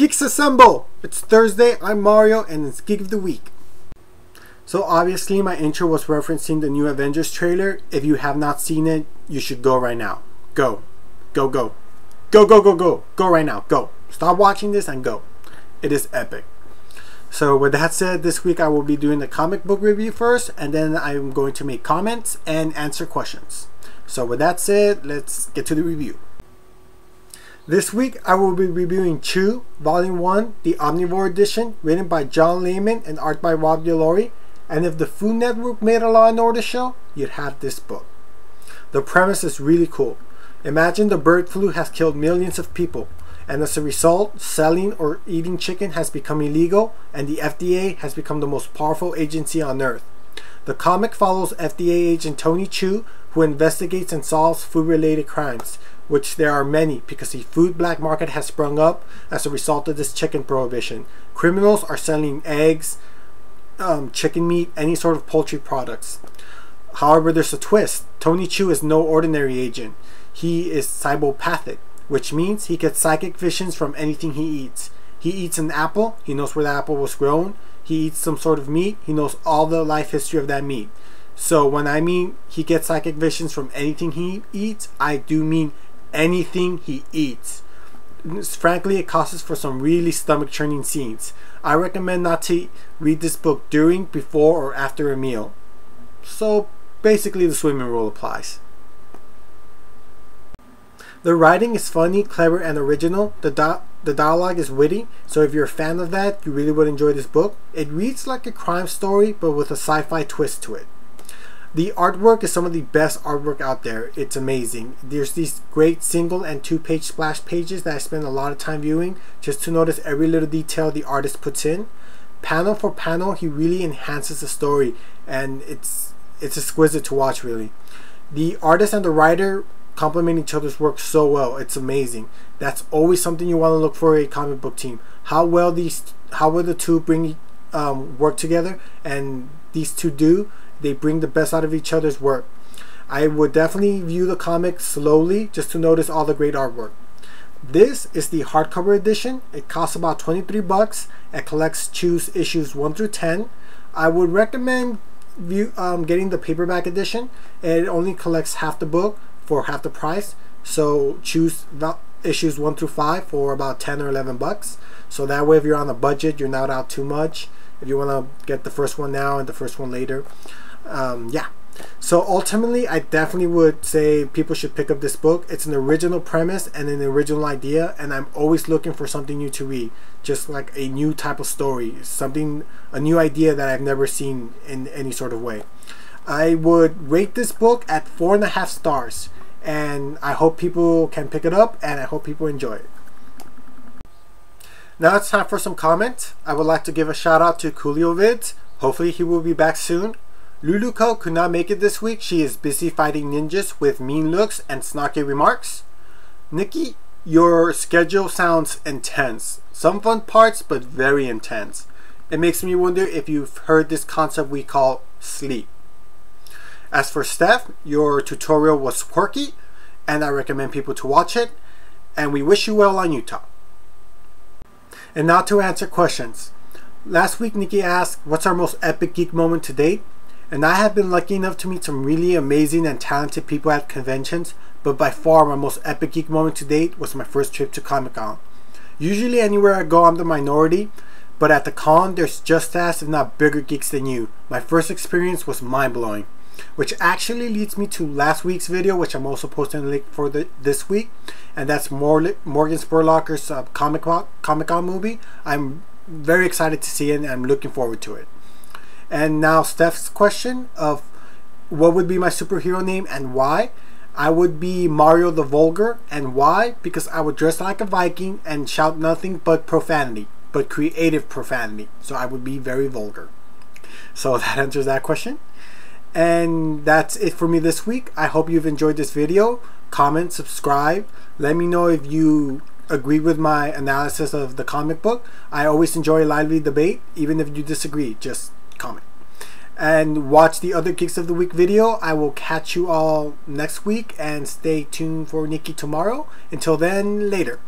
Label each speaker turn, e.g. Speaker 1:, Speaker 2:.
Speaker 1: Geeks Assemble! It's Thursday, I'm Mario, and it's Geek of the Week. So obviously my intro was referencing the new Avengers trailer. If you have not seen it, you should go right now. Go. Go, go. Go, go, go, go. Go right now. Go. Stop watching this and go. It is epic. So with that said, this week I will be doing the comic book review first, and then I'm going to make comments and answer questions. So with that said, let's get to the review. This week I will be reviewing Chew, Volume 1, the Omnivore Edition, written by John Layman and art by Rob Delory. And if the Food Network made a Law & Order show, you'd have this book. The premise is really cool. Imagine the bird flu has killed millions of people, and as a result, selling or eating chicken has become illegal, and the FDA has become the most powerful agency on earth. The comic follows FDA agent Tony Chew, who investigates and solves food-related crimes, which there are many because the food black market has sprung up as a result of this chicken prohibition. Criminals are selling eggs, chicken meat, any sort of poultry products. However, there's a twist. Tony Chew is no ordinary agent. He is cybopathic, which means he gets psychic visions from anything he eats. He eats an apple, he knows where the apple was grown. He eats some sort of meat, he knows all the life history of that meat. So when I mean he gets psychic visions from anything he eats, I do mean anything he eats. Frankly, it causes for some really stomach churning scenes. I recommend not to read this book during, before, or after a meal. So basically the swimming rule applies. The writing is funny, clever, and original. The dialogue is witty, so if you're a fan of that, you really would enjoy this book. It reads like a crime story, but with a sci-fi twist to it. The artwork is some of the best artwork out there. It's amazing. There's these great single and two-page splash pages that I spend a lot of time viewing just to notice every little detail the artist puts in. Panel for panel, he really enhances the story, and it's exquisite to watch, really. The artist and the writer complement each other's work so well. It's amazing. That's always something you want to look for in a comic book team. How will the two bring work together, and these two do. They bring the best out of each other's work. I would definitely view the comic slowly just to notice all the great artwork. This is the hardcover edition. It costs about 23 bucks and collects Chew's issues 1 through 10. I would recommend getting the paperback edition. It only collects half the book for half the price. So choose issues 1 through 5 for about 10 or 11 bucks. So that way if you're on a budget, you're not out too much. If you want to get the first one now and the first one later. Yeah. So ultimately, I definitely would say people should pick up this book. It's an original premise and an original idea, and I'm always looking for something new to read. Just like a new type of story. A new idea that I've never seen in any sort of way. I would rate this book at 4.5 stars. And I hope people can pick it up, and I hope people enjoy it. Now it's time for some comments. I would like to give a shout out to Coolio Vids. Hopefully he will be back soon. Luluco could not make it this week. She is busy fighting ninjas with mean looks and snarky remarks. Nikki, your schedule sounds intense. Some fun parts, but very intense. It makes me wonder if you've heard this concept we call sleep. As for Steph, your tutorial was quirky, and I recommend people to watch it. And we wish you well on Utah. And now to answer questions. Last week Nikki asked, what's our most epic geek moment to date? And I have been lucky enough to meet some really amazing and talented people at conventions, but by far my most epic geek moment to date was my first trip to Comic-Con. Usually anywhere I go I'm the minority, but at the con there's just as, if not bigger geeks than you. My first experience was mind-blowing. Which actually leads me to last week's video, which I'm also posting a link for this week, and that's Morgan Spurlocker's Comic-Con movie. I'm very excited to see it, and I'm looking forward to it. And now Steph's question of what would be my superhero name and why. I would be Mario the Vulgar, and why? Because I would dress like a Viking and shout nothing but profanity, but creative profanity. So I would be very vulgar. So that answers that question. And that's it for me this week. I hope you've enjoyed this video. Comment, subscribe. Let me know if you agree with my analysis of the comic book. I always enjoy a lively debate. Even if you disagree, just comment. And watch the other Geeks of the Week video. I will catch you all next week, and stay tuned for Nikki tomorrow. Until then, later.